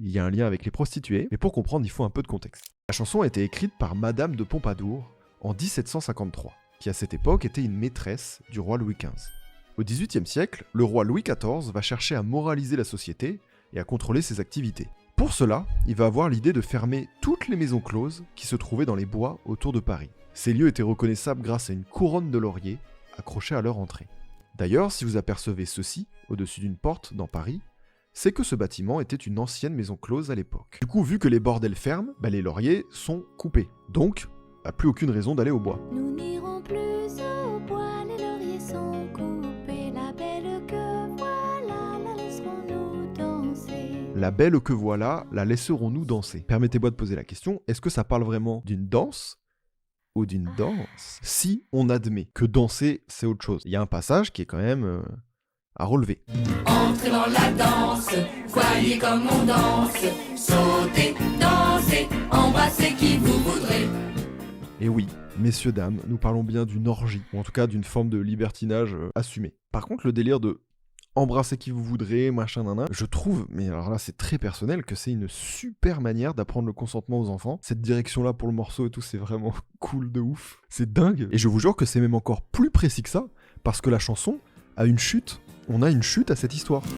il y a un lien avec les prostituées, mais pour comprendre, il faut un peu de contexte. La chanson a été écrite par Madame de Pompadour en 1753, qui à cette époque était une maîtresse du roi Louis XV. Au XVIIIe siècle, le roi Louis XIV va chercher à moraliser la société et à contrôler ses activités. Pour cela, il va avoir l'idée de fermer toutes les maisons closes qui se trouvaient dans les bois autour de Paris. Ces lieux étaient reconnaissables grâce à une couronne de laurier accrochée à leur entrée. D'ailleurs, si vous apercevez ceci au-dessus d'une porte dans Paris, c'est que ce bâtiment était une ancienne maison close à l'époque. Du coup, vu que les bordels ferment, les lauriers sont coupés. Donc, plus aucune raison d'aller au bois. Nous n'irons plus au bois, les lauriers sont coupés. La belle que voilà, la laisserons-nous danser. La belle que voilà, la laisserons-nous danser. Permettez-moi de poser la question, est-ce que ça parle vraiment d'une danse ou d'une danse? Si on admet que danser, c'est autre chose. Il y a un passage qui est quand même à relever. Entrez dans la danse, voyez comme on danse. Sautez, dansez, embrassez qui vous voudrez. Et oui, messieurs, dames, nous parlons bien d'une orgie, ou en tout cas d'une forme de libertinage assumé. Par contre, le délire de embrasser qui vous voudrez, machin, nan, je trouve, mais alors là c'est très personnel, que c'est une super manière d'apprendre le consentement aux enfants. Cette direction-là pour le morceau et tout, c'est vraiment cool de ouf. C'est dingue. Et je vous jure que c'est même encore plus précis que ça, parce que la chanson a une chute. On a une chute à cette histoire.